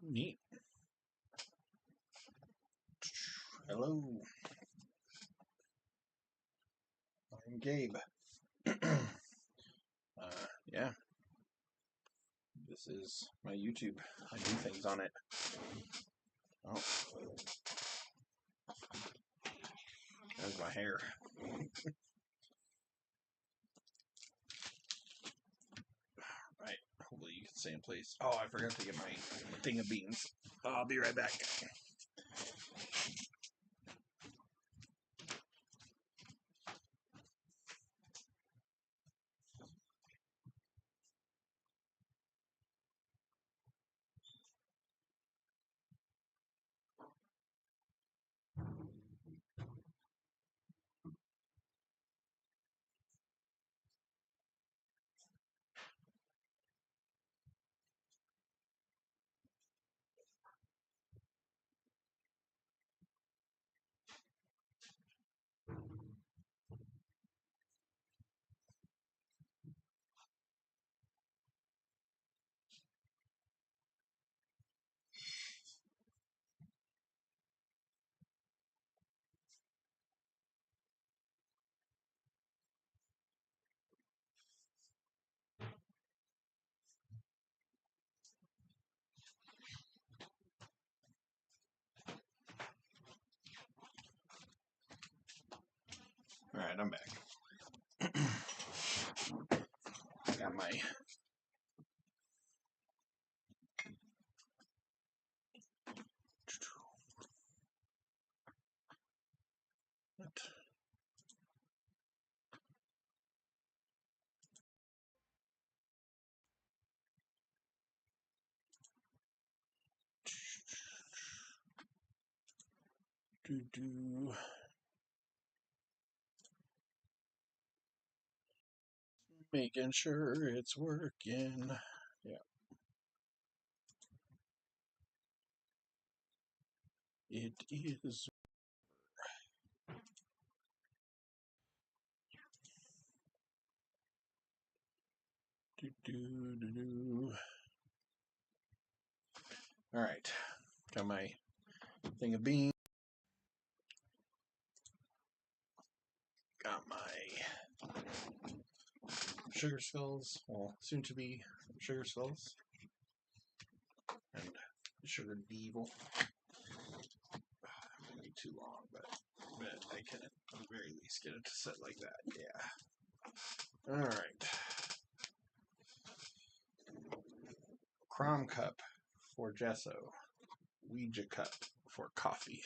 Neat. Hello. I'm Gabe. Yeah. This is my YouTube. I do things on it. Oh. There's my hair. Right. Hopefully you can stay in place. Oh, I forgot to get my thing of beans. I'll be right back. Alright, I'm back. Got my what? Making sure it's working. Yeah. It is. Alright. Got my thing of beans. Got my sugar skulls. Well, soon to be sugar skulls. And sugar devil. Maybe too long, but I can at the very least get it to sit like that. Yeah. Alright. Crom cup for gesso. Ouija cup for coffee.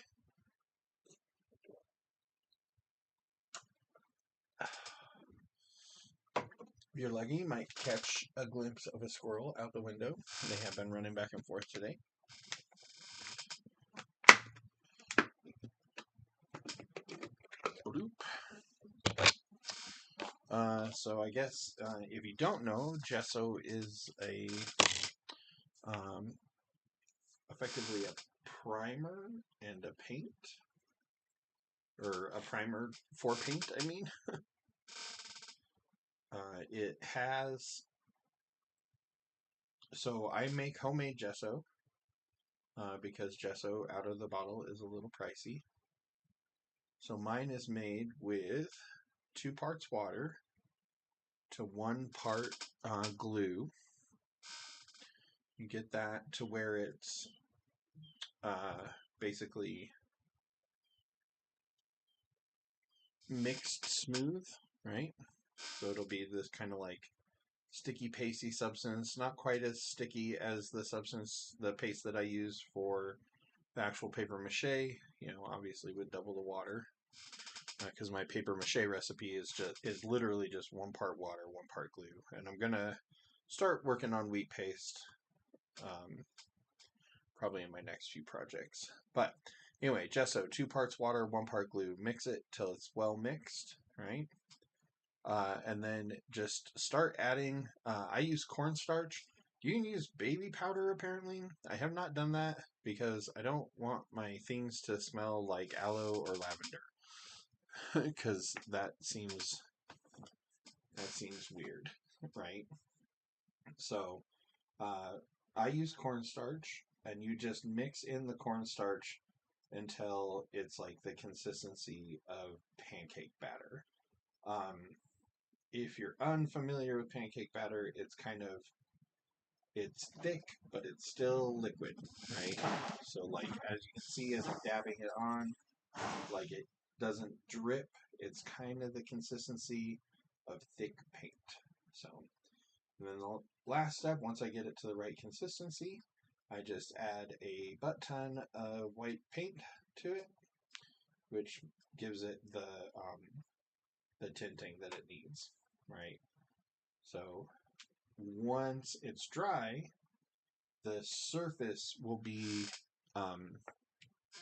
If you're lucky, you might catch a glimpse of a squirrel out the window. They have been running back and forth today. So I guess if you don't know, gesso is a effectively a primer and a paint, or a primer for paint. I mean, it has. So I make homemade gesso because gesso out of the bottle is a little pricey. So mine is made with 2 parts water to 1 part glue. You get that to where it's basically mixed smooth, right? So it'll be this kind of like sticky pasty substance, not quite as sticky as the paste that I use for the actual paper mache, obviously with double the water, because my paper mache recipe is literally just 1 part water, 1 part glue. And I'm gonna start working on wheat paste probably in my next few projects. But anyway, gesso, 2 parts water, 1 part glue. Mix it till it's well mixed, right? And then just start adding. I use cornstarch. You can use baby powder, apparently. I have not done that because I don't want my things to smell like aloe or lavender, because that seems weird, right? So I use cornstarch, and you just mix in the cornstarch until it's like the consistency of pancake batter. Um, if you're unfamiliar with pancake batter, it's thick, but it's still liquid, right? So like as you can see, as I'm dabbing it on, like it doesn't drip. It's kind of the consistency of thick paint. So, and then the last step, once I get it to the right consistency, I just add a butt ton of white paint to it, which gives it the tinting that it needs, right? So once it's dry, the surface will be um,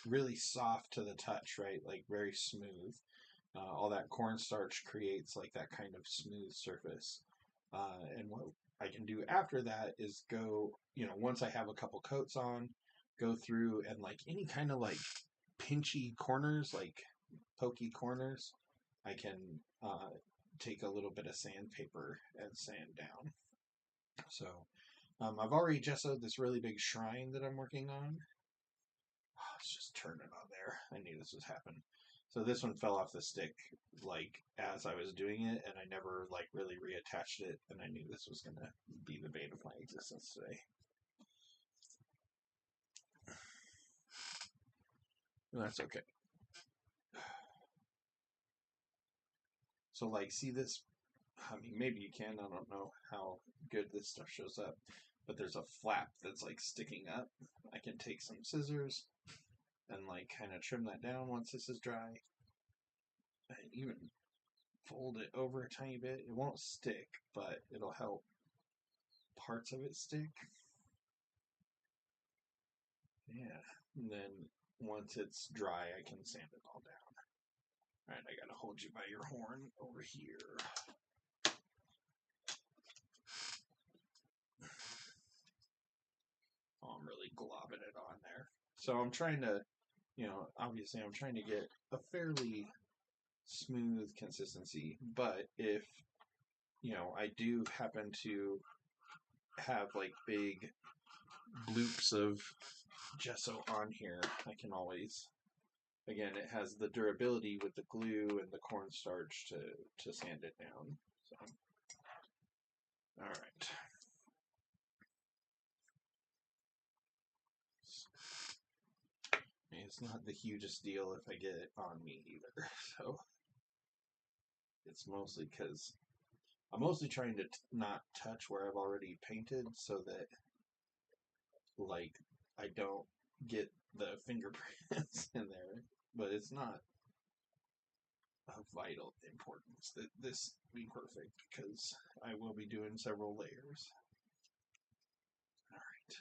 really soft to the touch, right? Like very smooth. All that cornstarch creates like that kind of smooth surface. And what I can do after that is go, once I have a couple coats on, go through and like any kind of like pinchy corners, like pokey corners, I can take a little bit of sandpaper and sand down. So I've already gessoed this really big shrine that I'm working on. Oh, it's just turning on there. I knew this was happening. So this one fell off the stick like as I was doing it, and I never like really reattached it, and I knew this was gonna be the bane of my existence today. And that's okay. So like, see this? I mean, maybe you can. I don't know how good this stuff shows up, but there's a flap that's like sticking up. I can take some scissors and like kind of trim that down once this is dry. And even fold it over a tiny bit. It won't stick, but it'll help parts of it stick. Yeah. And then once it's dry, I can sand it all down. All right, I gotta hold you by your horn over here. Oh, I'm really globbing it on there. So I'm trying to, obviously I'm trying to get a fairly smooth consistency, but if, I do happen to have like big bloops of gesso on here, I can always, again, it has the durability with the glue and the cornstarch to sand it down. So, all right. It's not the hugest deal if I get it on me either, so it's mostly because I'm mostly trying to not touch where I've already painted so that like I don't get the fingerprints in there, but it's not of vital importance that this be perfect because I will be doing several layers. All right.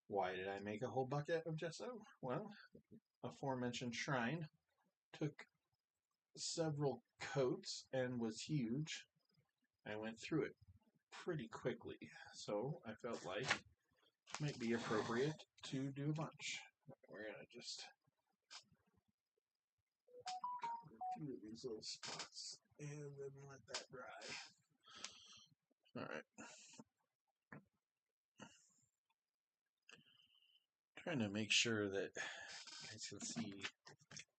Why did I make a whole bucket of gesso? Well, aforementioned shrine took several coats and was huge. I went through it pretty quickly, so I felt like it might be appropriate to do a bunch. We're gonna just cover a few of these little spots and then let that dry. All right. Trying to make sure that you guys can see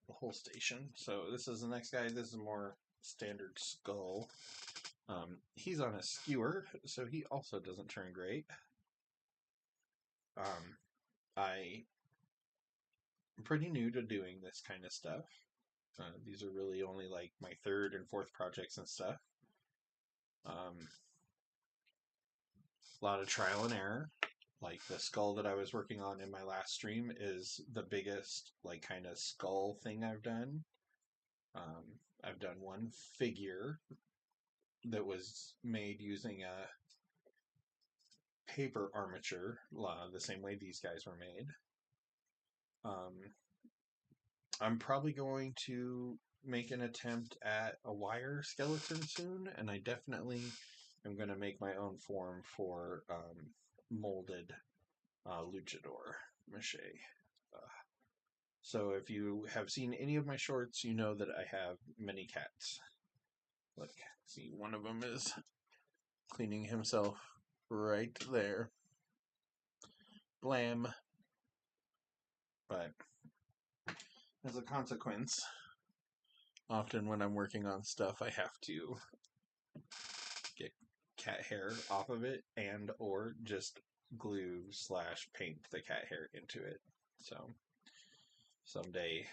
the whole station. So this is the next guy. This is more standard skull. He's on a skewer, so he also doesn't turn great. I'm pretty new to doing this kind of stuff. These are really only like my third and fourth projects and stuff. A lot of trial and error. Like the skull that I was working on in my last stream is the biggest like kind of skull thing I've done. I've done one figure that was made using a paper armature, the same way these guys were made. I'm probably going to make an attempt at a wire skeleton soon, and I definitely am going to make my own form for molded luchador mache. So if you have seen any of my shorts, you know that I have many cats. Look, see, one of them is cleaning himself right there. Blam. But as a consequence, often when I'm working on stuff, I have to get cat hair off of it and or just glue / paint the cat hair into it. So someday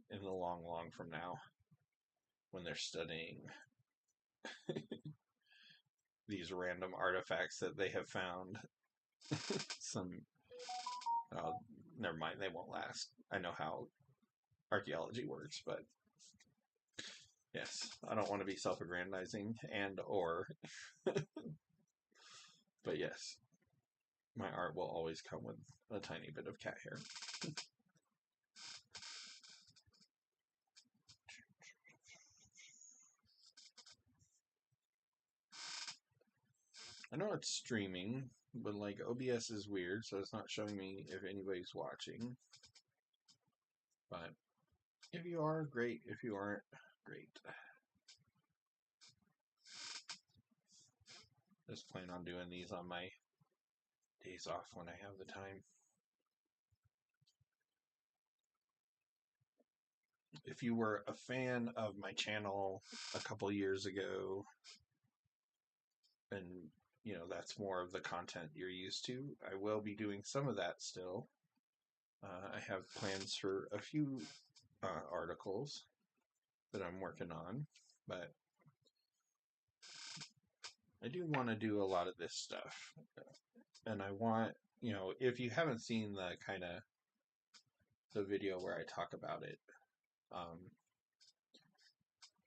in the long from now, when they're studying these random artifacts that they have found, some never mind, they won't last. I know how archaeology works, but yes, I don't want to be self-aggrandizing and or but yes, my art will always come with a tiny bit of cat hair. I know it's streaming, but like OBS is weird, so it's not showing me if anybody's watching. But if you are, great. If you aren't, great. Just plan on doing these on my days off when I have the time. If you were a fan of my channel a couple years ago, and you know that's more of the content you're used to, I will be doing some of that still. I have plans for a few articles that I'm working on, but I do want to do a lot of this stuff. And I want, you know, if you haven't seen the kind of the video where I talk about it,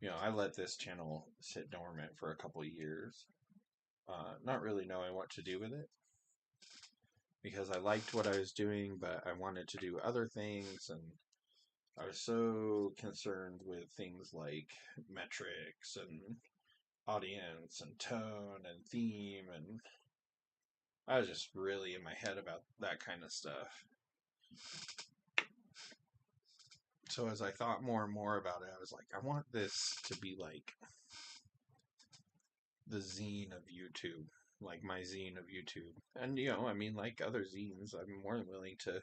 you know, I let this channel sit dormant for a couple of years, not really knowing what to do with it, because I liked what I was doing, but I wanted to do other things, and I was so concerned with things like metrics and audience and tone and theme, and I was just really in my head about that kind of stuff. So as I thought more and more about it, I was like, I want this to be like the zine of YouTube, like my zine of YouTube. And, you know, I mean, like other zines, I'm more than willing to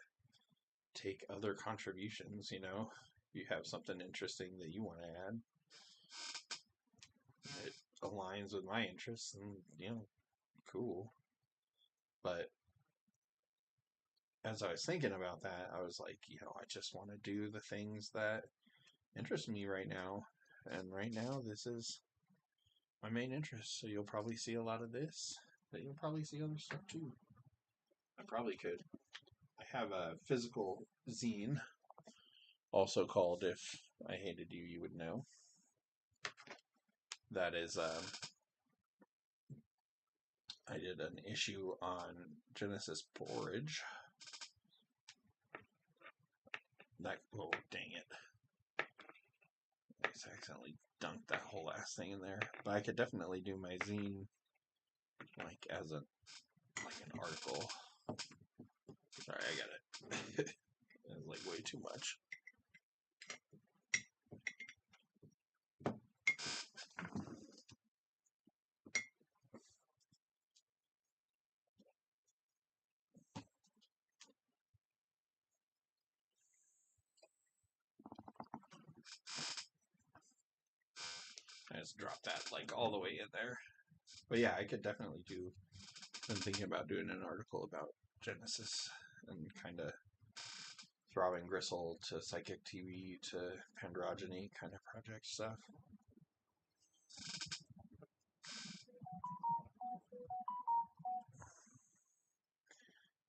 take other contributions, you know. If you have something interesting that you want to add, it aligns with my interests, and, you know, cool. But as I was thinking about that, I was like, you know, I just want to do the things that interest me right now. And right now, this is my main interest. So you'll probably see a lot of this, but you'll probably see other stuff too. I probably could. I have a physical zine, also called If I Hated You, You Would Know. That is, I did an issue on Genesis Porridge. That, oh, dang it. I just accidentally dunked that whole last thing in there. But I could definitely do my zine, like, as a, like an article. Sorry, I got it. It's like way too much. I just dropped that like all the way in there. But yeah, I could definitely do. I'm thinking about doing an article about Genesis and kind of throbbing gristle to psychic TV to androgyny kind of project stuff.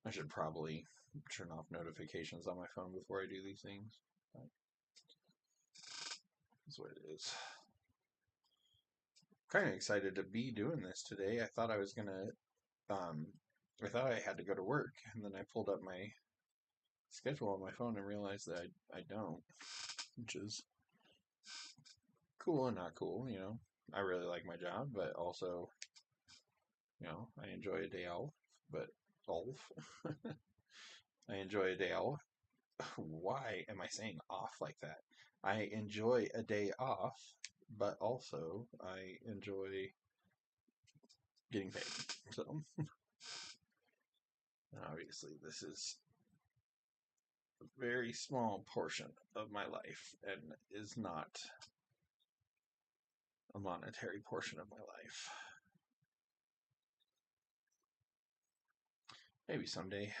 I should probably turn off notifications on my phone before I do these things. But that's what it is. Kind of excited to be doing this today. I thought I was gonna, I thought I had to go to work, and then I pulled up my schedule on my phone and realized that I don't, which is cool and not cool, you know. I really like my job, but also, you know, I enjoy a day off, but I enjoy a day off. Why am I saying off like that? I enjoy a day off, but also I enjoy getting paid. So obviously this is a very small portion of my life and is not a monetary portion of my life. Maybe someday.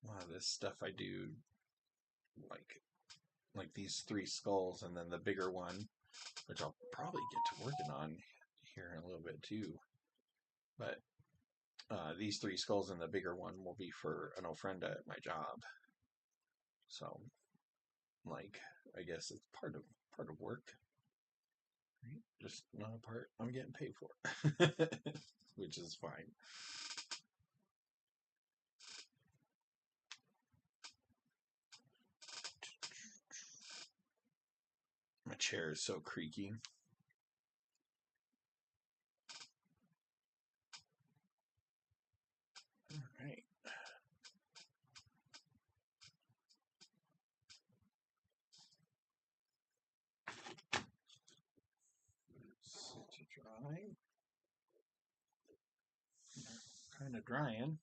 A lot of this stuff I do, like these 3 skulls, and then the bigger one, which I'll probably get to working on here in a little bit too. But these 3 skulls and the bigger one will be for an ofrenda at my job. So, like, I guess it's part of work, right? Just not a part I'm getting paid for, which is fine. My chair is so creaky. All right. Set to dry. Kind of drying.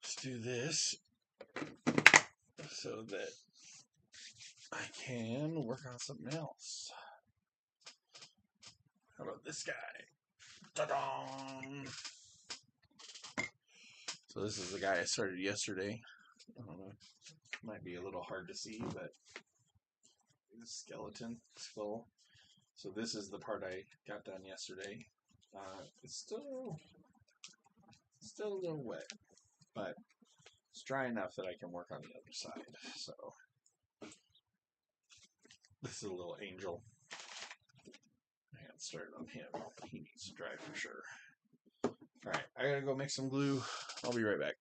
Let's do this so that I can work on something else. How about this guy? Ta-da! So this is the guy I started yesterday. I don't know. Might be a little hard to see, but the skeleton skull. So this is the part I got done yesterday. It's still a little wet, but it's dry enough that I can work on the other side. So this is a little angel. I got started on him. He needs to dry for sure. All right, I gotta go make some glue. I'll be right back.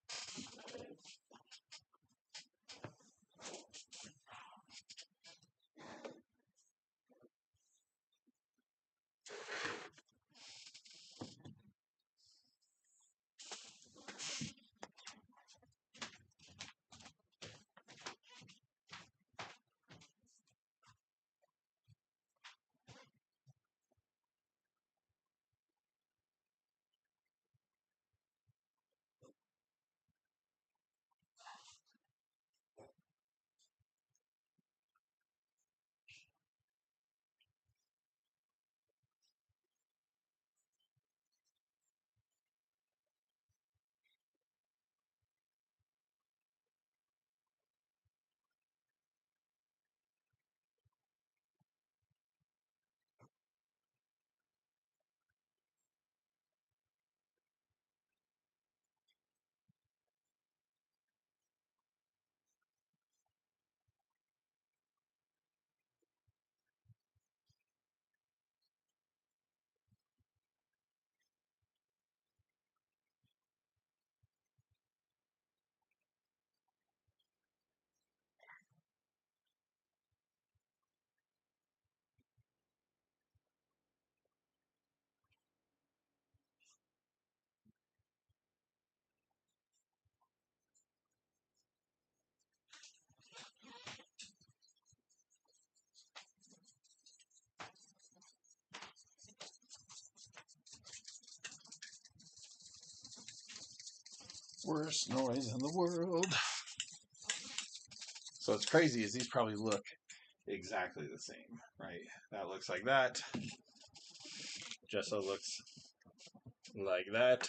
Worst noise in the world. So what's crazy is these probably look exactly the same, right? That looks like that. Gesso looks like that.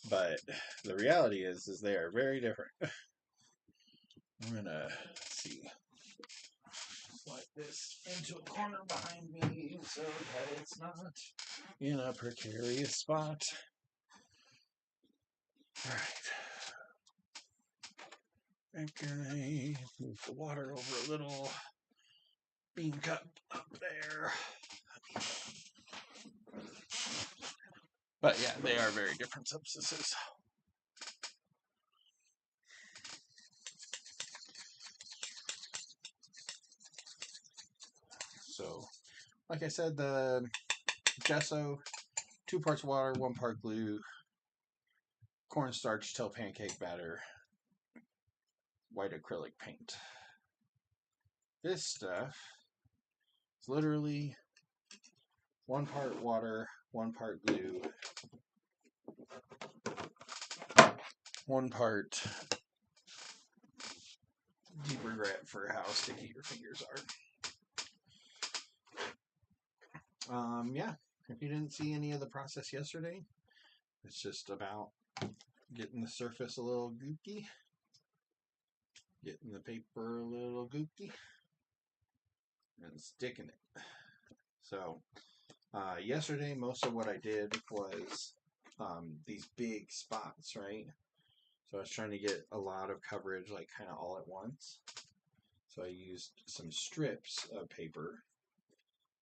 But the reality is they are very different. I'm gonna see. Slide this into a corner behind me so that it's not in a precarious spot. Alright. Okay, move the water over a little. Bean cup up there. But yeah, they are very different substances. So, like I said, the gesso, 2 parts water, 1 part glue, cornstarch till pancake batter, white acrylic paint. This stuff It's literally 1 part water, 1 part glue, 1 part deep regret for how sticky your fingers are. Yeah, if you didn't see any of the process yesterday, it's just about getting the surface a little gooky, getting the paper a little gooky, and sticking it. So, yesterday, most of what I did was these big spots, right? So I was trying to get a lot of coverage, like kind of all at once. So I used some strips of paper.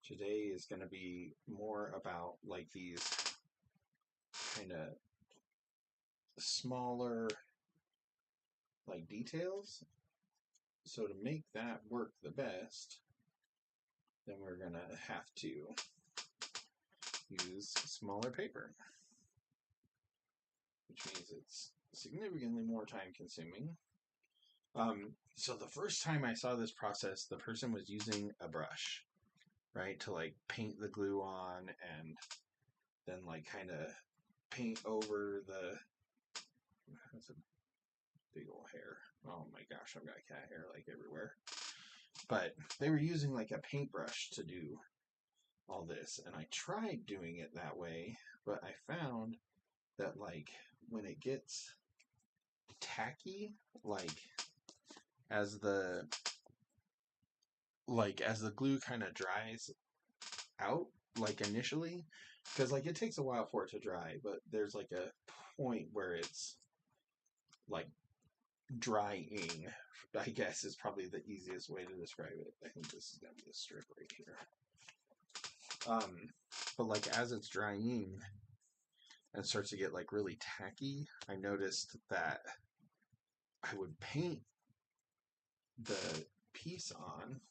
Today is going to be more about like these kind of smaller like details. So to make that work the best, then we're going to have to use smaller paper, which means it's significantly more time consuming. So the first time I saw this process, the person was using a brush, right, to like paint the glue on and then like kind of paint over the, that's a big old hair. Oh my gosh, I've got cat hair like everywhere. But they were using like a paintbrush to do all this, and I tried doing it that way, but I found that like when it gets tacky, like as the glue kind of dries out, like initially, because like it takes a while for it to dry, but there's like a point where it's like drying, I guess is probably the easiest way to describe it. I think this is gonna be a strip right here. But like as it's drying and starts to get like really tacky, I noticed that I would paint the piece on,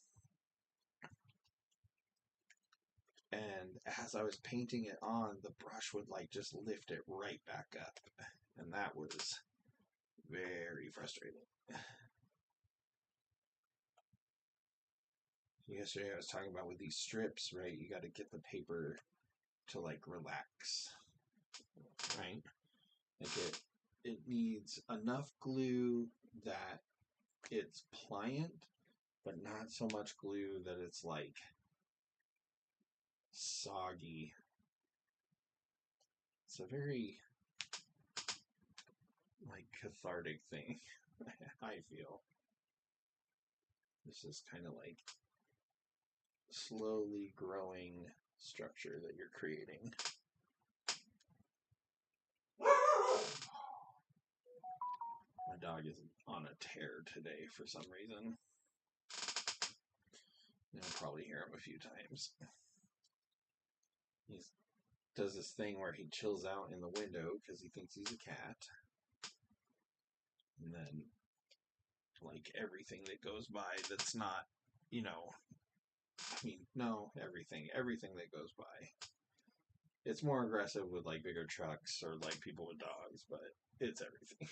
and as I was painting it on, the brush would like just lift it right back up, and that was very frustrating. Yesterday I was talking about with these strips, right? You got to get the paper to like relax, right? Like it needs enough glue that it's pliant, but not so much glue that it's like soggy. It's a very like cathartic thing. I feel this is kind of like slowly growing structure that you're creating. My dog is on a tear today for some reason. You'll probably hear him a few times. He does this thing where he chills out in the window because he thinks he's a cat. And then, like, everything that goes by that's not, everything that goes by. It's more aggressive with, like, bigger trucks or, like, people with dogs, but it's everything.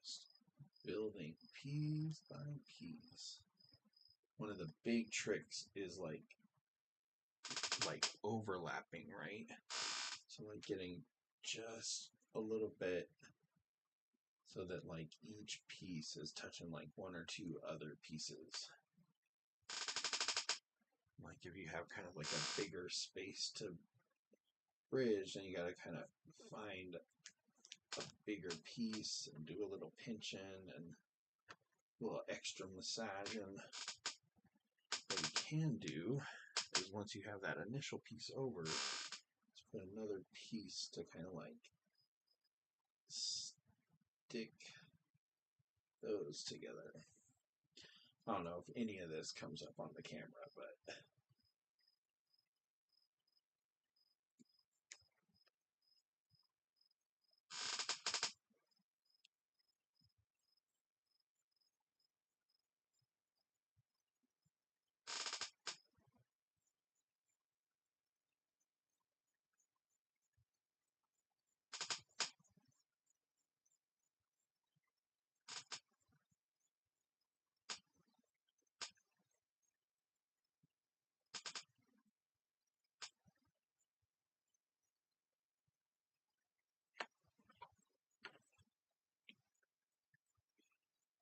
Just building piece by piece. One of the big tricks is like overlapping, right? So like getting just a little bit so that like each piece is touching like one or two other pieces. Like if you have kind of like a bigger space to bridge, then you got to kind of find a bigger piece and do a little pinching and a little extra massaging. What you can do is once you have that initial piece over, let's put another piece to kind of like stick those together. I don't know if any of this comes up on the camera, but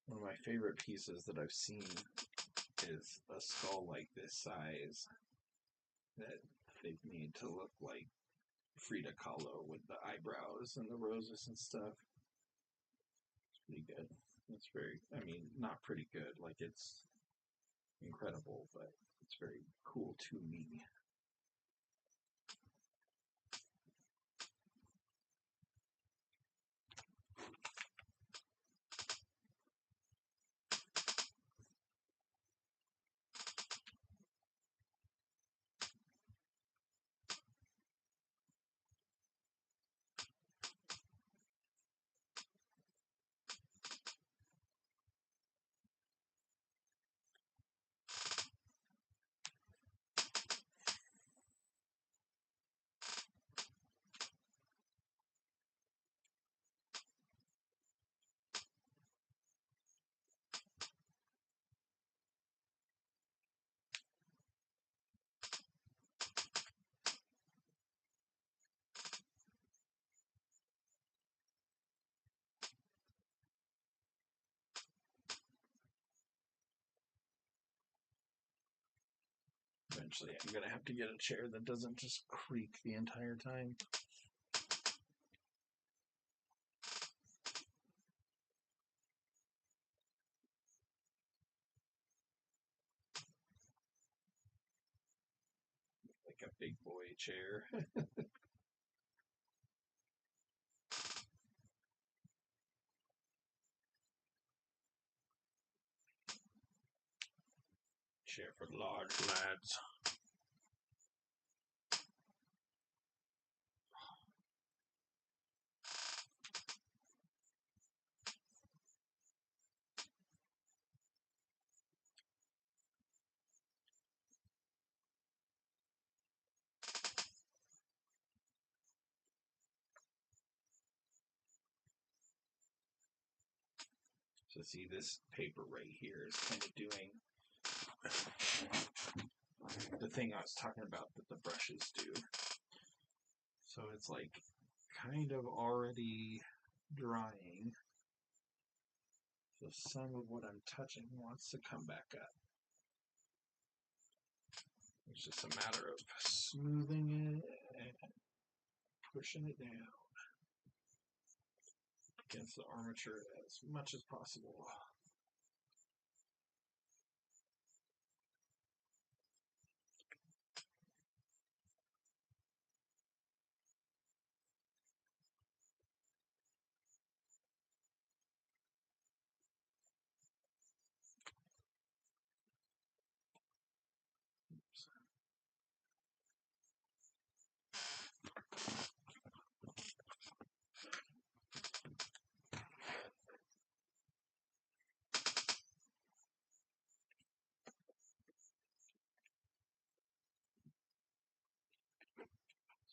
one of my favorite pieces that I've seen is a skull like this size that they've made to look like Frida Kahlo with the eyebrows and the roses and stuff. It's pretty good. It's very, I mean, not pretty good, like it's incredible, but it's very cool to me. Eventually, I'm going to have to get a chair that doesn't just creak the entire time. Like a big boy chair. Chair for large lads. So see, this paper right here is kind of doing the thing I was talking about that the brushes do. So it's like kind of already drying. So some of what I'm touching wants to come back up. It's just a matter of smoothing it and pushing it down against the armature as much as possible.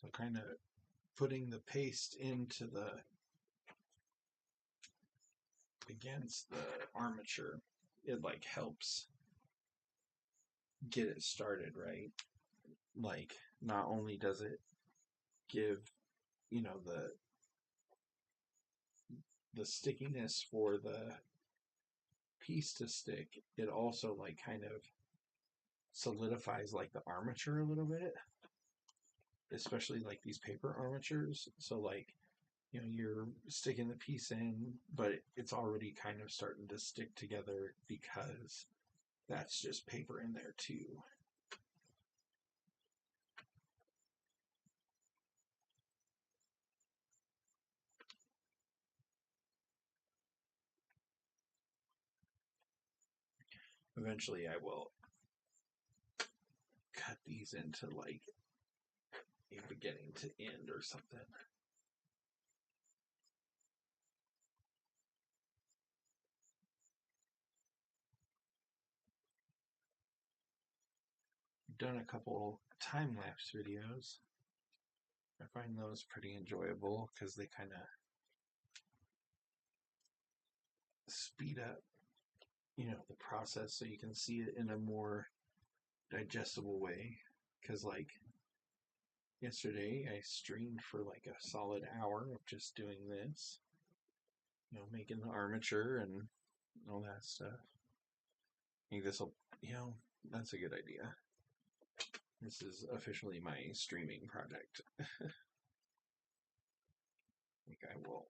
So kind of putting the paste into the against the armature, it like helps get it started right. Like not only does it give, you know, the stickiness for the piece to stick, it also like kind of solidifies like the armature a little bit, especially like these paper armatures. So like, you know, you're sticking the piece in, but it's already kind of starting to stick together because that's just paper in there too. Eventually I will cut these into like a beginning to end or something. I've done a couple time-lapse videos. I find those pretty enjoyable because they kind of speed up, you know, the process so you can see it in a more digestible way. Because like yesterday I streamed for like a solid hour of just doing this, you know, making the armature and all that stuff. I think this will, you know, that's a good idea. This is officially my streaming project. I think I will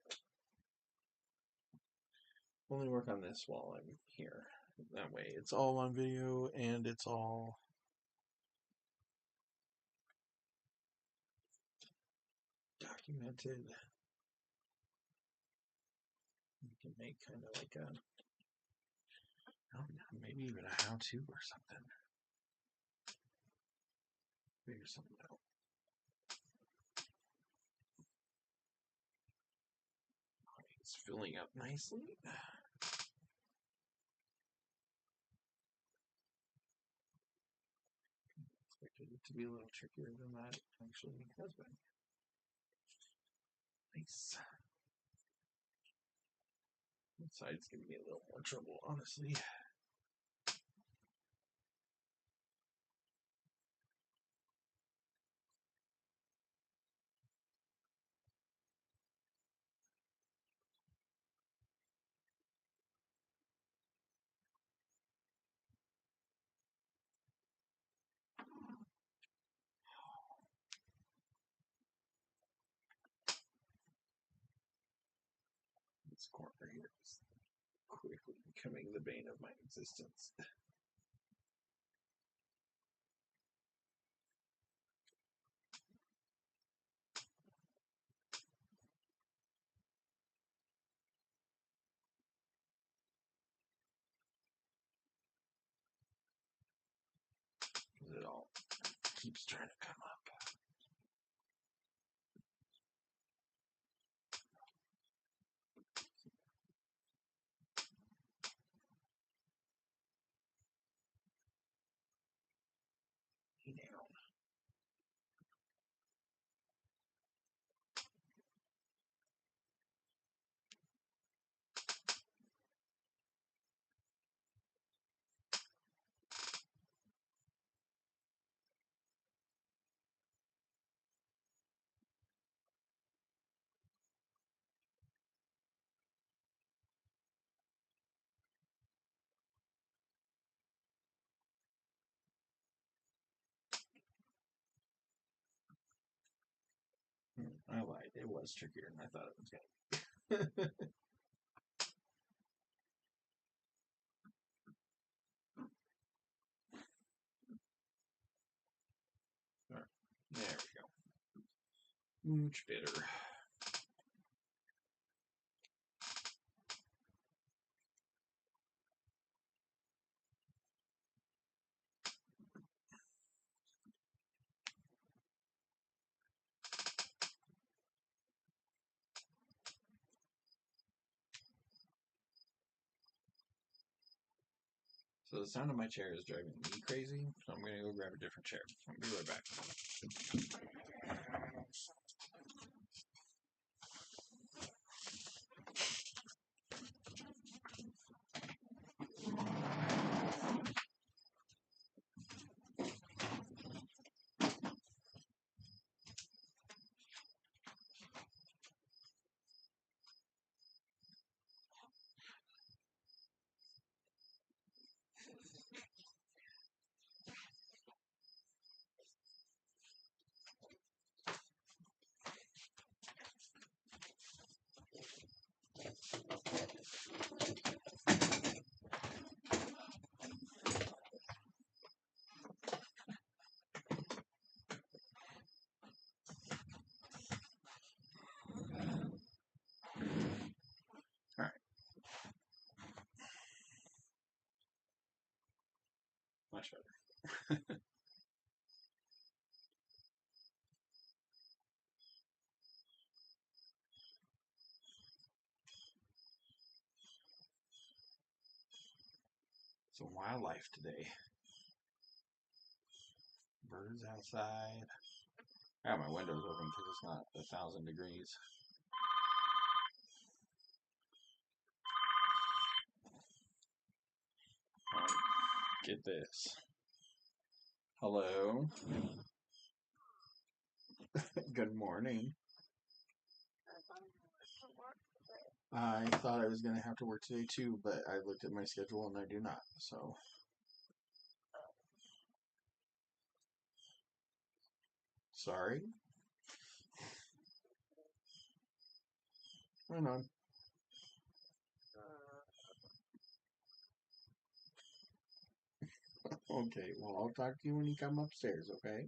only work on this while I'm here. That way it's all on video and it's all documented. You can make kind of like a, I don't know, maybe even a how-to or something. Figure something out. It's filling up nicely. Expected it to be a little trickier than that actually has been. Nice. This side's giving me a little more trouble, honestly. This corner here is quickly becoming the bane of my existence. It all keeps trying to come up. Down. I lied. It was trickier than I thought it was going to be. Right. There we go. Much better. So the sound of my chair is driving me crazy, so I'm going to go grab a different chair. I'll be right back. Much better. Some wildlife today. Birds outside. I got my windows open because it's not 1,000 degrees. All right, get this. Hello. Good morning. I thought I was going to have to work today too, but I looked at my schedule and I do not. So, sorry. Right on. Okay, well, I'll talk to you when you come upstairs, okay?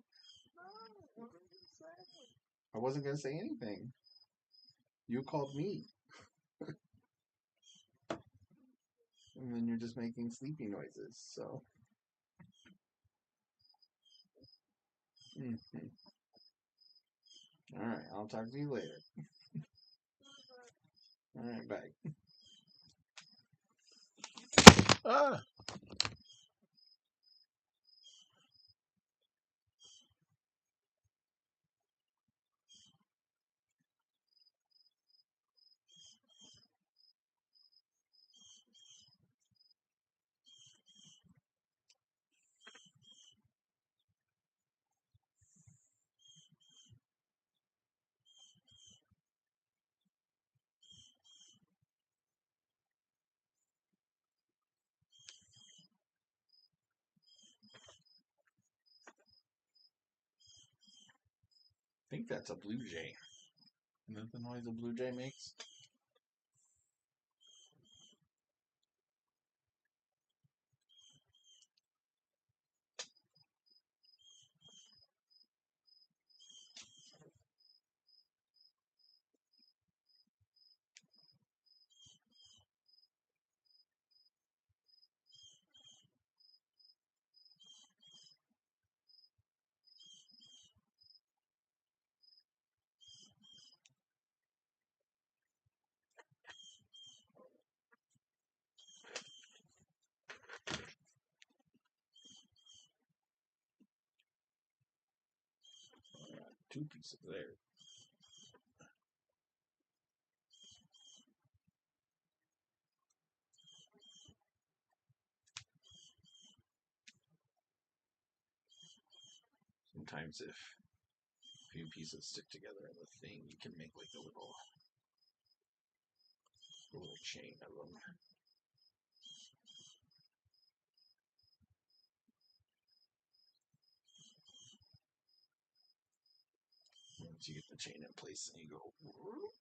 I wasn't going to say anything. You called me. And then you're just making sleepy noises, so. Mm-hmm. All right, I'll talk to you later. All right, bye. Ah! I think that's a blue jay. Isn't that the noise a blue jay makes? Two pieces there. Sometimes if a few pieces stick together in the thing, you can make like a little chain of them. Once you get the chain in place, and you go. Whoop.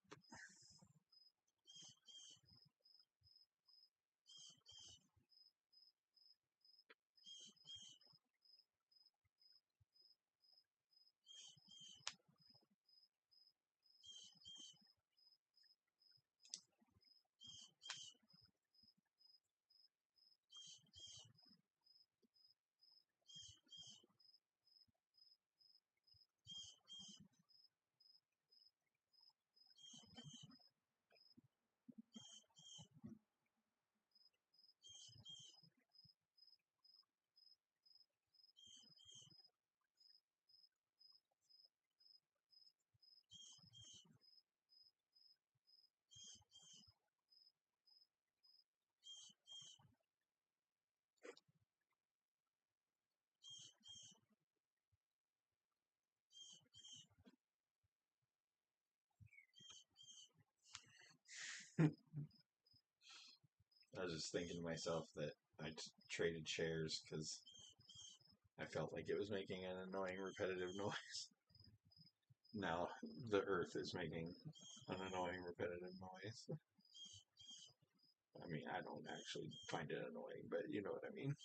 I was just thinking to myself that I traded chairs because I felt like it was making an annoying repetitive noise. Now the earth is making an annoying repetitive noise. I mean, I don't actually find it annoying, but you know what I mean.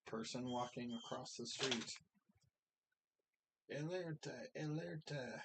person walking across the street. Alerta, alerta.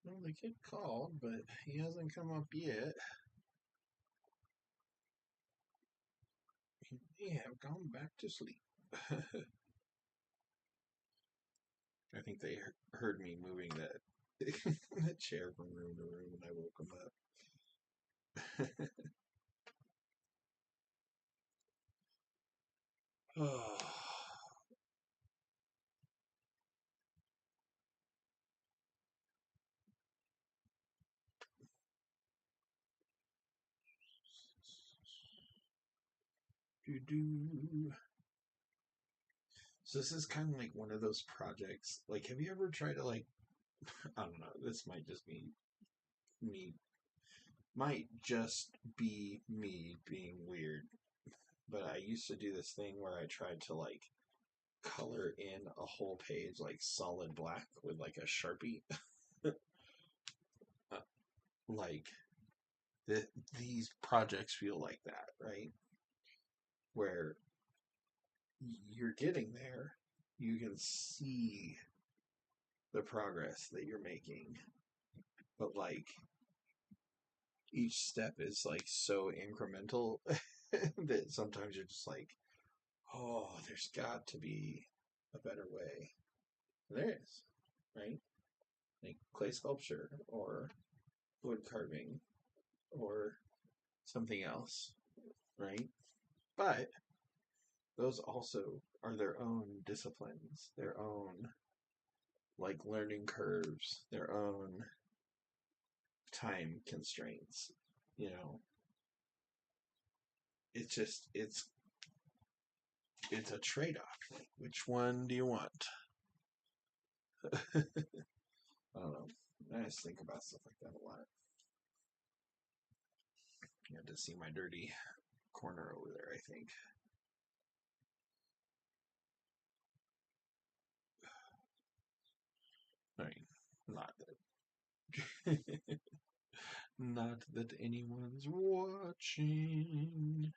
Well, the kid called, but he hasn't come up yet. He may have gone back to sleep. I think they heard me moving that chair from room to room, and I woke them up. Oh. Do-do. So this is kind of like one of those projects. Like, have you ever tried to like? I don't know. This might just be me. Might just be me being weird. But I used to do this thing where I tried to like color in a whole page like solid black with like a Sharpie. Uh, like these projects feel like that, right? Where you're getting there, you can see the progress that you're making, but like each step is like so incremental that sometimes you're just like, oh, there's got to be a better way. And there is, right? Like clay sculpture or wood carving or something else, right? But those also are their own disciplines, their own like learning curves, their own time constraints. You know, it's just it's a trade off. Like, which one do you want? I don't know. I just think about stuff like that a lot. You have to see my dirty corner over there, I think. I mean, not that not that anyone's watching.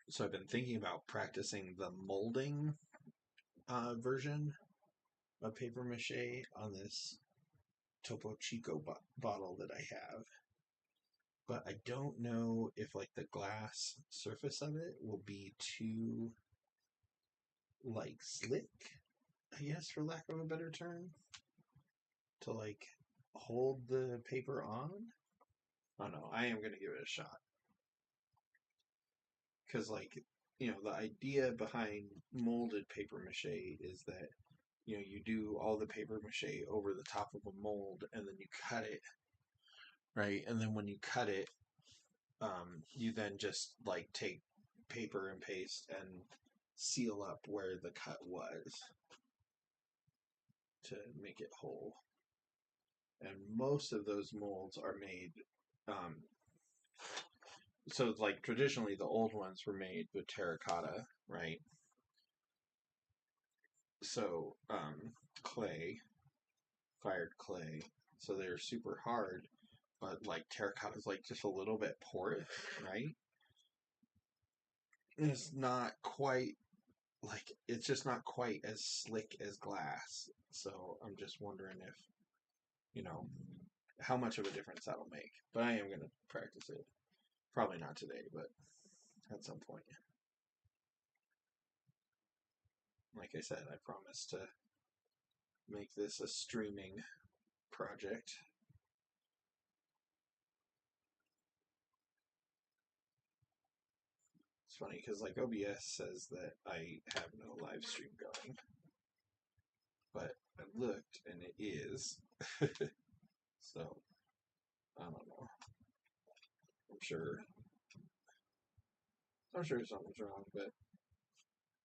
So I've been thinking about practicing the molding version of paper mache on this Topo Chico bottle that I have. But I don't know if like the glass surface of it will be too like slick, I guess, for lack of a better term, to like hold the paper on. Oh no, I am gonna give it a shot. Because like, the idea behind molded paper mache is that you do all the paper mache over the top of a mold and then you cut it, right? And then when you cut it, you then just like take paper and paste and seal up where the cut was to make it whole. And most of those molds are made, so like traditionally the old ones were made with terracotta, right? So clay, fired clay, so they're super hard, but like terracotta is like just a little bit porous, right? And it's not quite like, it's just not quite as slick as glass. So I'm just wondering if, how much of a difference that'll make. But I am going to practice it. Probably not today, but at some point. Like I said, I promise to make this a streaming project. It's funny because like OBS says that I have no live stream going, but I looked and it is. So I don't know. I'm sure something's wrong, but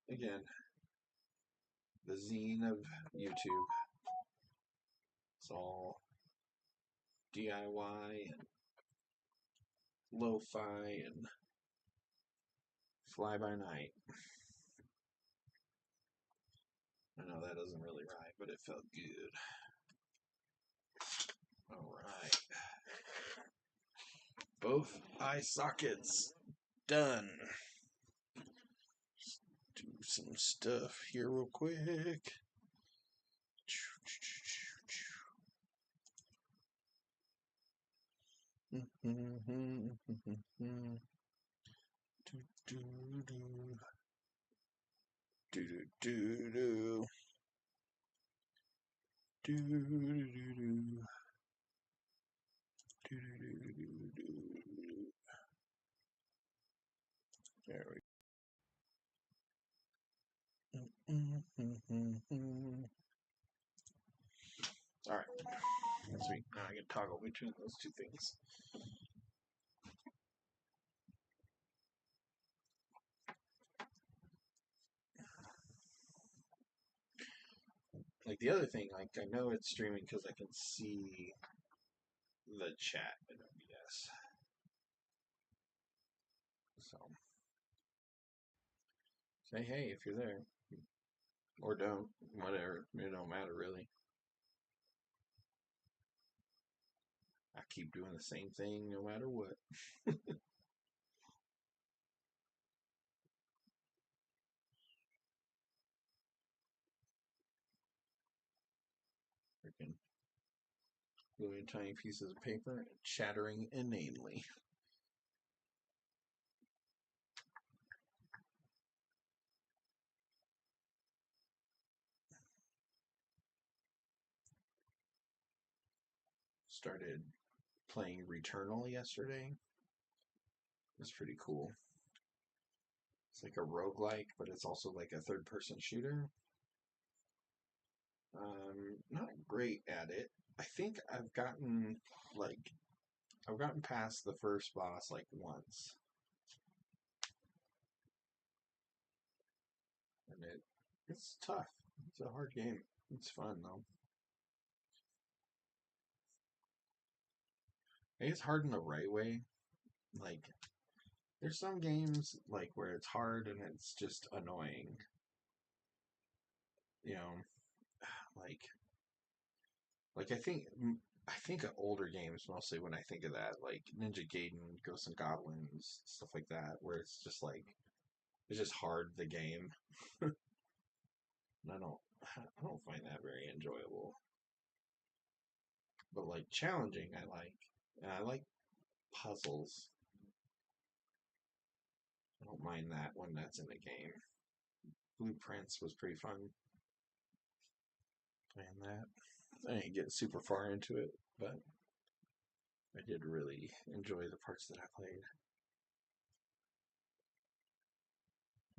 again, the zine of YouTube. It's all DIY and lo-fi and fly by night. I know that doesn't really rhyme, but it felt good. Alright. Both eye sockets done. Let's do some stuff here real quick. There we go. Alright. Sweet. Now I can toggle between those two things. Like the other thing, like I know it's streaming because I can see the chat in OBS. So say hey if you're there, or don't. Whatever. It don't matter really. I keep doing the same thing no matter what. Freaking gluing tiny pieces of paper and chattering inanely. Started playing Returnal yesterday. It's pretty cool. It's like a roguelike, but it's also like a third-person shooter. Not great at it. I think I've gotten past the first boss like once. And it's tough. It's a hard game. It's fun though. I think it's hard in the right way. Like there's some games like where it's hard and it's just annoying. You know, like I think of older games mostly when I think of that, like Ninja Gaiden, Ghosts and Goblins, stuff like that, where it's just like it's just hard the game. And I don't find that very enjoyable. But like challenging, I like, and I like puzzles. I don't mind that when that's in the game. Blueprints was pretty fun playing that. I didn't get super far into it, but I did really enjoy the parts that I played.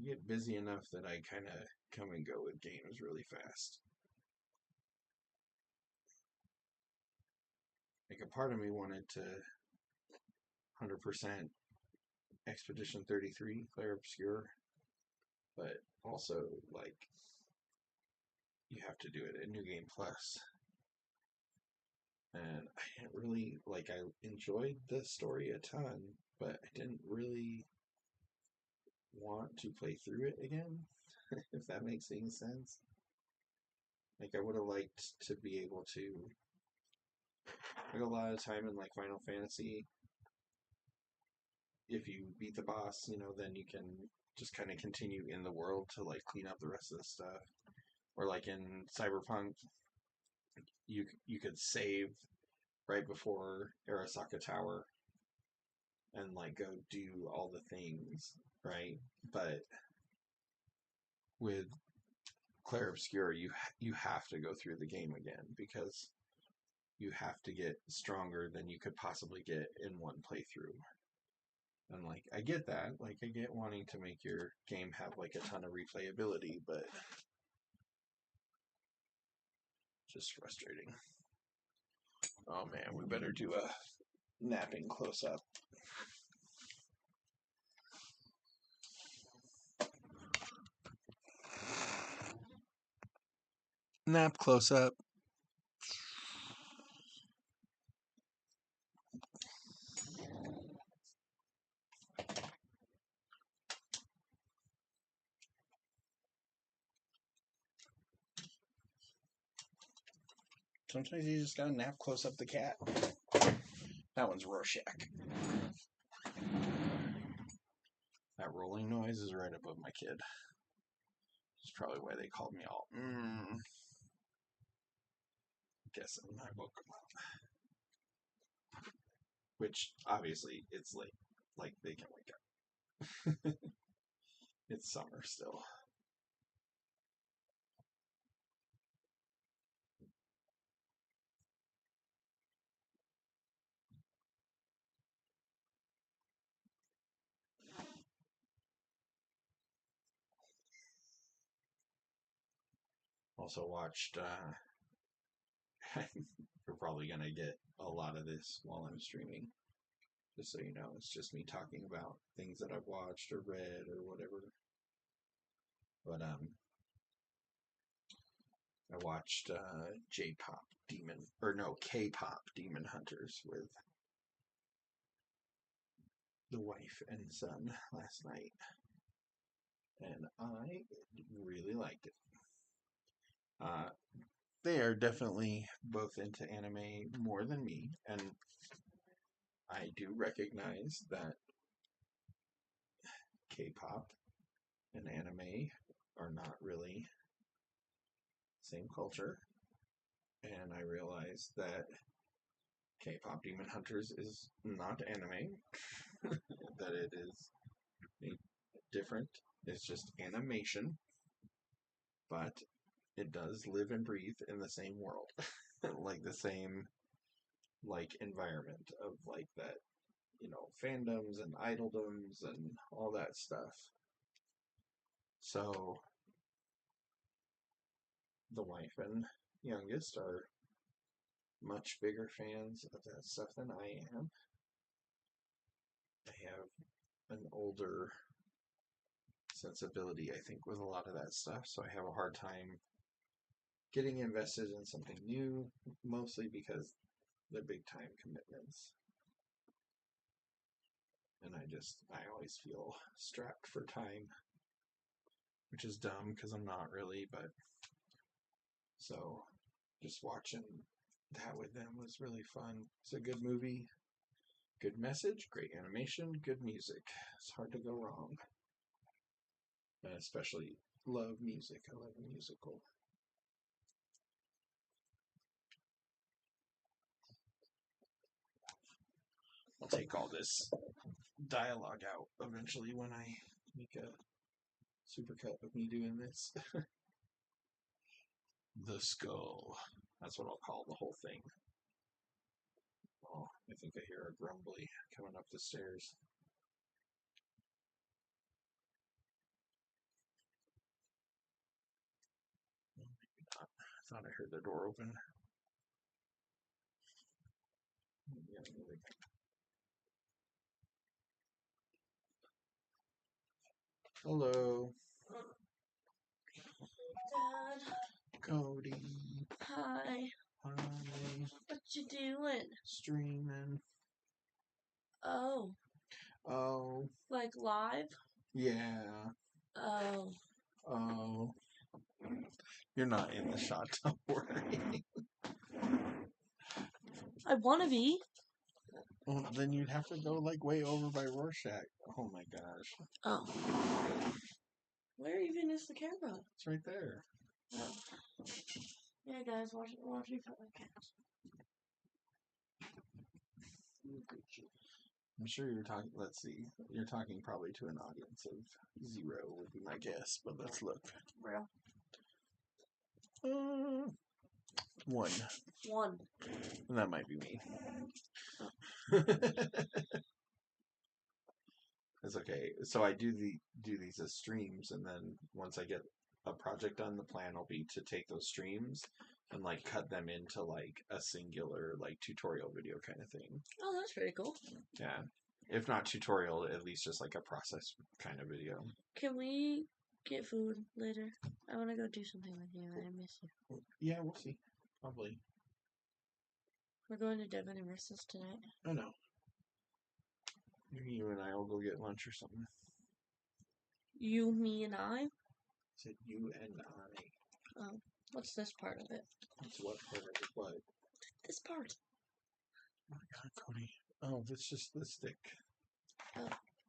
I get busy enough that I kind of come and go with games really fast. Like a part of me wanted to 100% Expedition 33, Clair Obscur, but also like you have to do it in New Game Plus. And I didn't really like. I enjoyed the story a ton, but I didn't really want to play through it again. If that makes any sense. Like I would have liked to be able to. Like a lot of time in like Final Fantasy, if you beat the boss, then you can just kind of continue in the world to like clean up the rest of the stuff. Or like in Cyberpunk, you could save right before Arasaka Tower and like go do all the things, right? But with Clair Obscur, you have to go through the game again because you have to get stronger than you could possibly get in one playthrough. And like I get that, like I get wanting to make your game have like a ton of replayability, but just frustrating. Oh man, we better do a napping close up. Nap close up. Sometimes you just gotta nap close up the cat. That one's Rorschach. That rolling noise is right above my kid. It's probably why they called me all. Guessing I woke him up. Which obviously it's late. Like they can wake up. It's summer still. Also watched. We're probably gonna get a lot of this while I'm streaming. Just so you know, it's just me talking about things that I've watched or read or whatever. But I watched J-pop Demon or no K-pop Demon Hunters with the wife and son last night, and I really liked it. They are definitely both into anime more than me, and I do recognize that K-pop and anime are not really the same culture, and I realize that K-pop Demon Hunters is not anime, that it is different. It's just animation, but it does live and breathe in the same world, like the same like environment of like that, fandoms and idoldoms and all that stuff. So the wife and youngest are much bigger fans of that stuff than I am. I have an older sensibility, I think, with a lot of that stuff, so I have a hard time getting invested in something new, mostly because they're big time commitments. And I always feel strapped for time, which is dumb because I'm not really, but so just watching that with them was really fun. It's a good movie, good message, great animation, good music. It's hard to go wrong. And especially love music. I love a musical. I'll take all this dialogue out eventually when I make a supercut of me doing this. The skull. That's what I'll call the whole thing. Oh, I think I hear a grumbly coming up the stairs. Well, maybe not. I thought I heard the door open. Yeah, hello. Dad. Cody. Hi. Hi. What you doing? Streaming. Oh. Oh. Like live? Yeah. Oh. Oh. You're not in the shot, don't worry. I want to be. Well, then you'd have to go like way over by Rorschach. Oh my gosh. Oh. Where even is the camera? It's right there. Oh. Yeah, guys, watch me for the cats. I'm sure you're talking. Let's see. You're talking probably to an audience of 0 would be my guess, but let's look. Real. 1. 1. And that might be me. It's okay. So I do these as streams, and then once I get a project done, the plan will be to take those streams and like cut them into like a singular like tutorial video kind of thing. Oh, that's pretty cool. Yeah. If not tutorial, at least just like a process kind of video. Can we get food later? I want to go do something with you. I miss you. Yeah, we'll see. Probably. We're going to Devin and Marissa's tonight. I know. Maybe you and I will go get lunch or something. You, me, and I? I said you and I. Oh. What's this part of it? What's what part of it? What? This part. Oh my god, Cody. Oh, it's just the stick. Oh.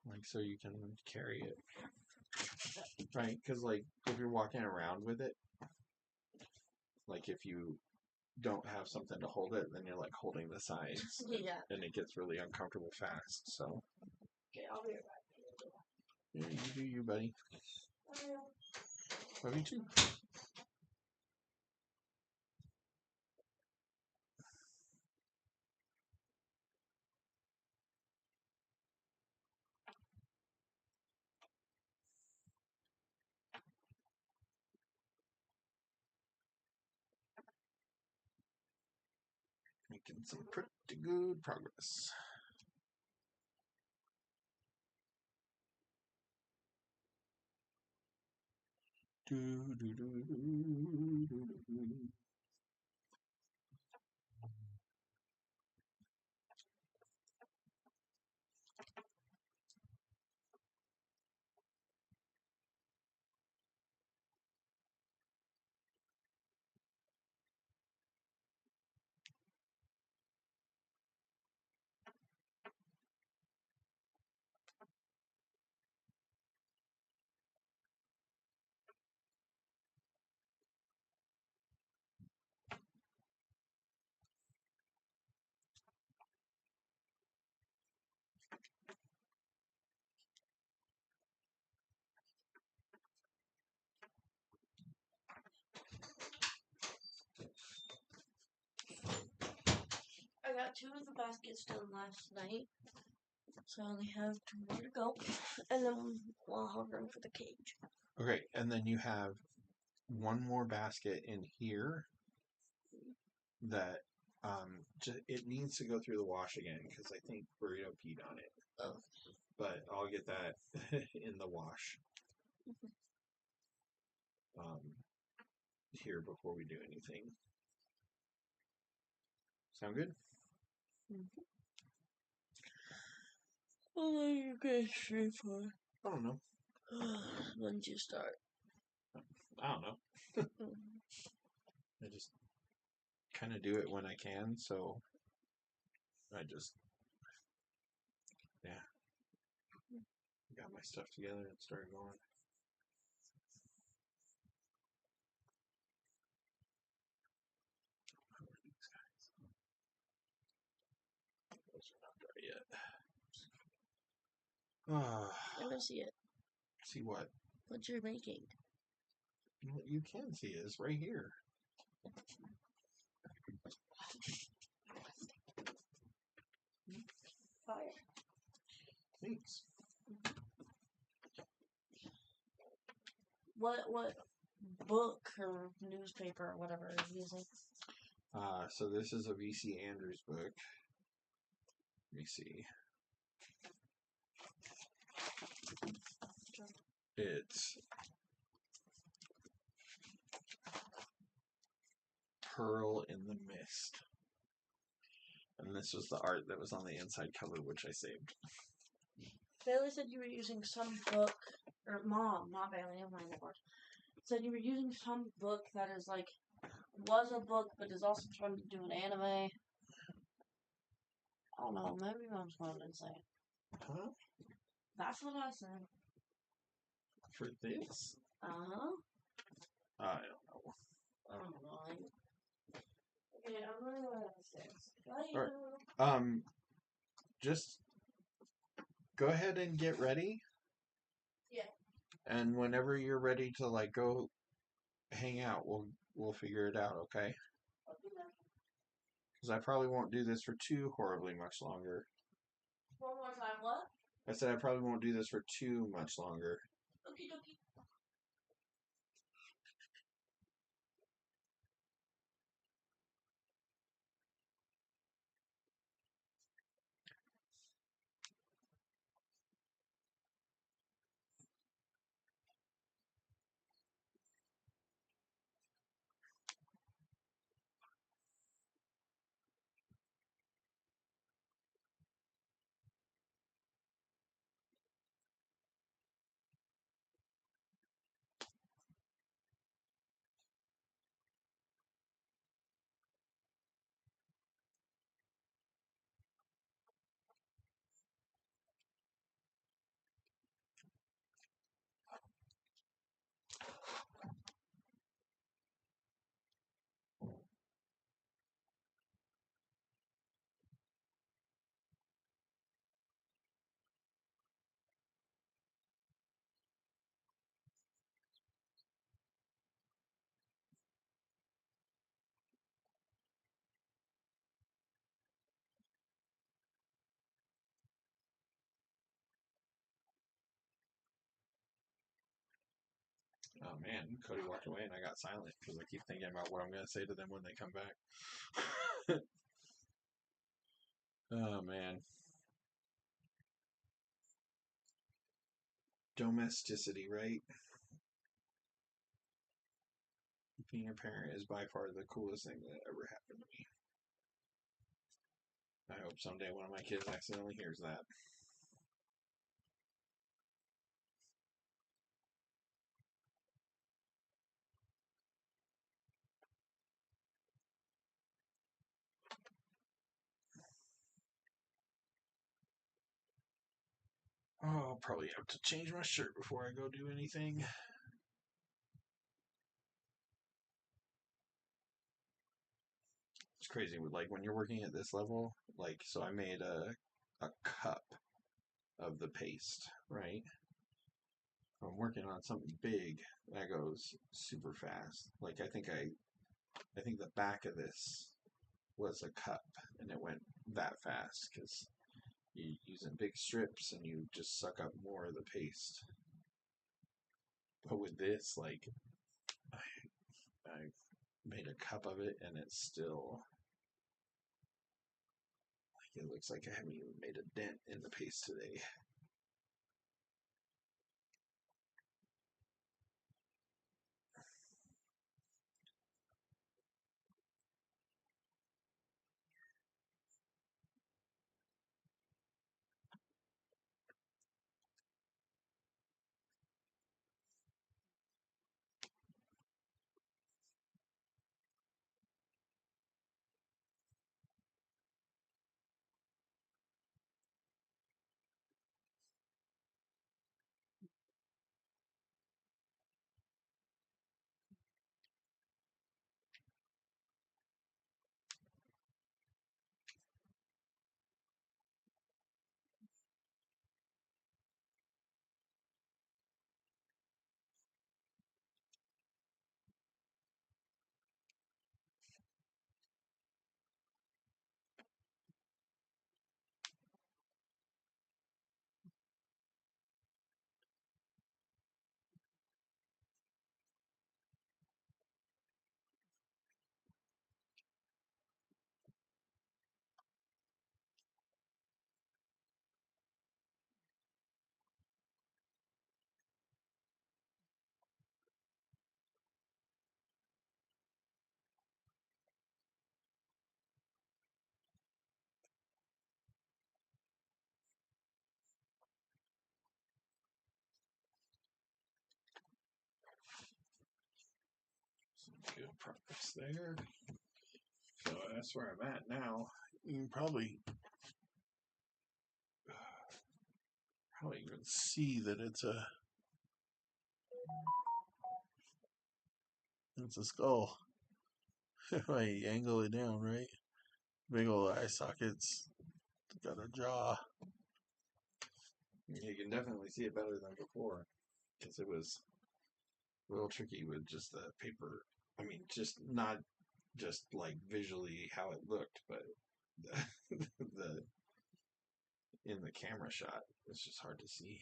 Like, so you can carry it. Right? Because, like, if you're walking around with it, like, if you don't have something to hold it, then you're, like, holding the sides. Yeah. And it gets really uncomfortable fast, so. Okay, I'll be right back. Yeah, you do you, buddy. Love you too. Making some pretty good progress. Do, do, do, do, do, do. I got 2 of the baskets done last night, so I only have 2 more to go, and then we'll have room for the cage. Okay, and then you have one more basket in here that it needs to go through the wash again because I think Burrito peed on it. Oh. But I'll get that in the wash here before we do anything. Sound good? Mm-hmm. How long are you guys stream for? I don't know. When did you start? I don't know. I just kind of do it when I can, so I just, yeah, got my stuff together and started going. Let me see it. See what? What you're making. You can see it. It's right here. Fire. Thanks. What book or newspaper or whatever are you using? So this is a V.C. Andrews book. Let me see. It's Pearl in the Mist. And this was the art that was on the inside cover, which I saved. Bailey said you were using some book, or Mom, not Bailey, never mind, of course. Said you were using some book that is like, was a book, but is also trying to do an anime. I don't know, maybe Mom's going insane. Huh? That's what I said. For this? Uh-huh. I don't know. I don't know. Okay, I'm running out of sticks. Alright. Just go ahead and get ready. Yeah. And whenever you're ready to like go hang out, we'll figure it out, okay? Because I probably won't do this for too horribly much longer. One more time, what? I said I probably won't do this for too much longer. Okie dokie. Oh man, Cody walked away and I got silent because I keep thinking about what I'm going to say to them when they come back. Oh man. Domesticity, right? Being a parent is by far the coolest thing that ever happened to me. I hope someday one of my kids accidentally hears that. Oh, I'll probably have to change my shirt before I go do anything. It's crazy. Like when you're working at this level, like so I made a cup of the paste, right? I'm working on something big that goes super fast. Like I think the back of this was a cup and it went that fast because you're using big strips and you just suck up more of the paste. But with this, like I made a cup of it and it's still like it looks like I haven't even made a dent in the paste today. progress there. So that's where I'm at now. You can probably even see that it's a skull. If I angle it down, right? Big old eye sockets. Got a jaw. You can definitely see it better than before, because it was a little tricky with just the paper. I mean, just not just like visually how it looked, but the in the camera shot, it's just hard to see.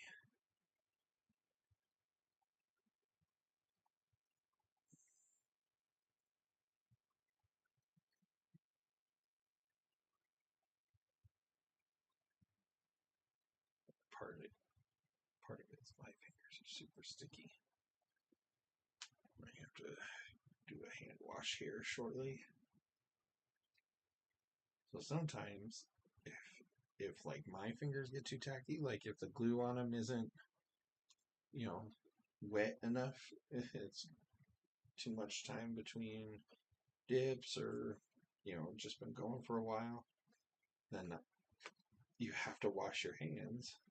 Part of it's my fingers are super sticky. I have to do a hand wash here shortly. So sometimes, if like my fingers get too tacky, like if the glue on them isn't, wet enough, if it's too much time between dips, or just been going for a while, then you have to wash your hands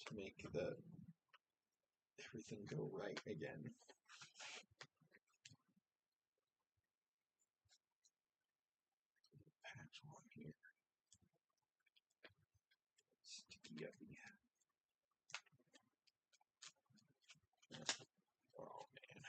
to make everything go right again. Patch on here. Sticky yuppie. Oh man.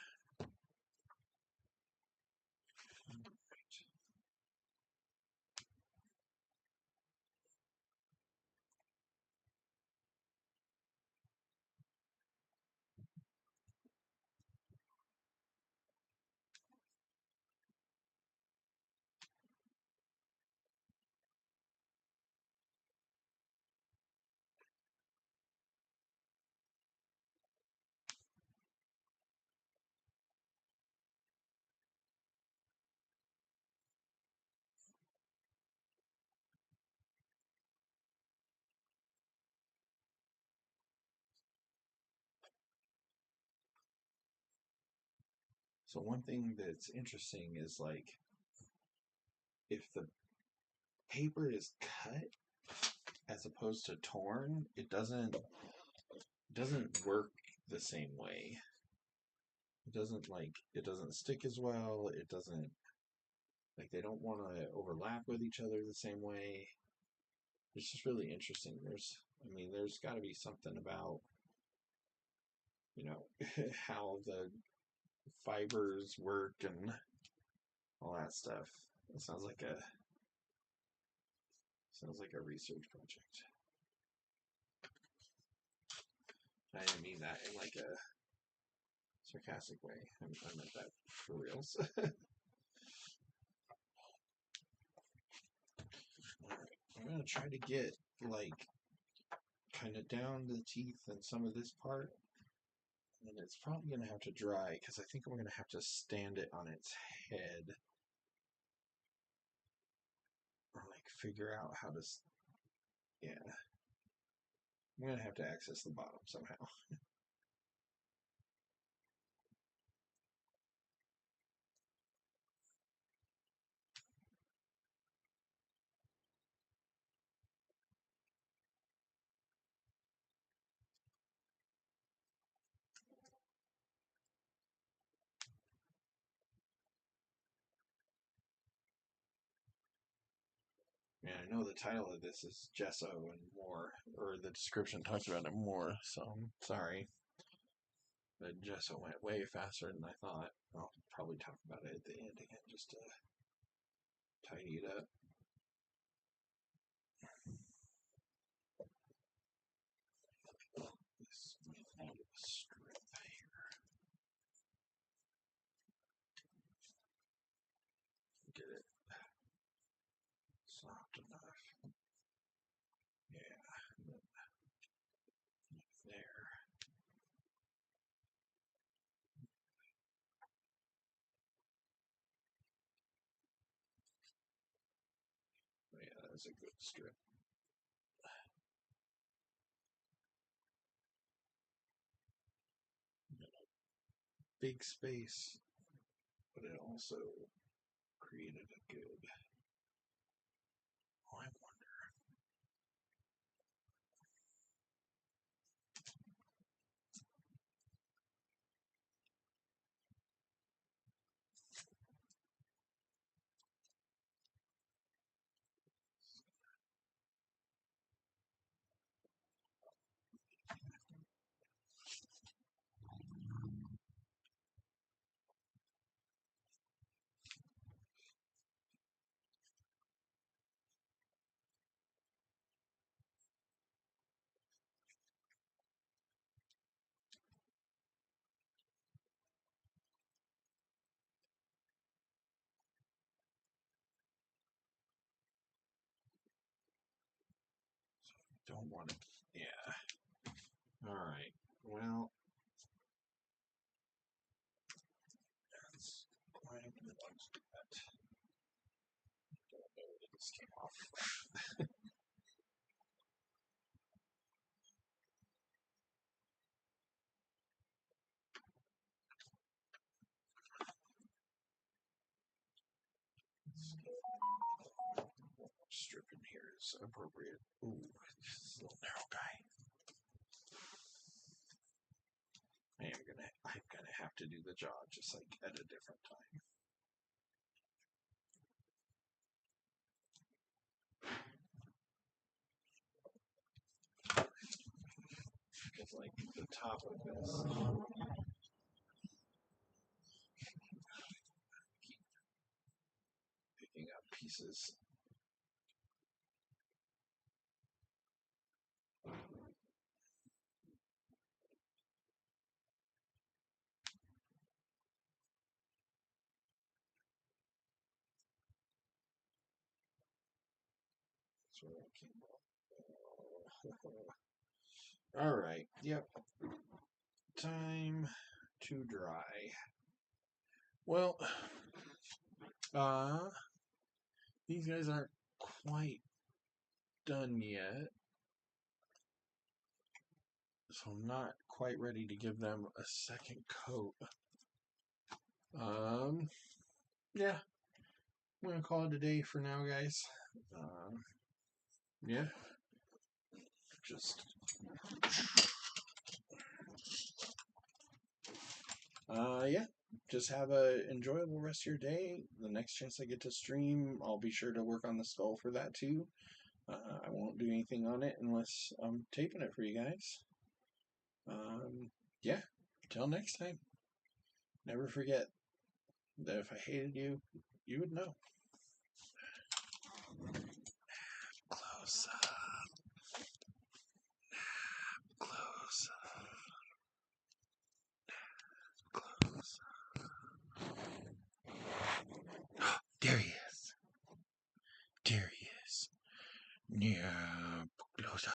So one thing that's interesting is, like, if the paper is cut as opposed to torn, it doesn't work the same way. It doesn't stick as well. It doesn't, like, they don't want to overlap with each other the same way. It's just really interesting. There's got to be something about, how the fibers work and all that stuff. It sounds like a research project. I didn't mean that in like a sarcastic way. I meant that for reals. Alright, I'm gonna try to get, like, kind of down the teeth and some of this part, and it's probably gonna have to dry because I think I'm gonna have to stand it on its head, or like figure out how to. Yeah, I'm gonna have to access the bottom somehow. Yeah, I know the title of this is Gesso and more, or the description talks about it more, so I'm sorry. But Gesso went way faster than I thought. I'll probably talk about it at the end again just to tidy it up. This might need a strip here. Get it soft enough. Yeah, there. Yeah, that's a good strip. Big space but it also created a good. Oh, I wonder. Don't want it. Yeah. All right. Well, that's quite a bit of that. Don't know where this came off. Strip in here is appropriate. Ooh, this little narrow guy. I'm gonna have to do the job just like at a different time. Because like the top of this, keep picking up pieces. That's where that came from. All right. Yep. Time to dry. Well, these guys aren't quite done yet, so I'm not quite ready to give them a second coat. Yeah, I'm gonna call it a day for now, guys. Yeah, just yeah, just have a enjoyable rest of your day. The next chance I get to stream, I'll be sure to work on the skull for that too. I won't do anything on it unless I'm taping it for you guys. Yeah, till next time. Never forget that if I hated you, you would know. Close up. Close up. Close up. There he is. There he is. Yeah.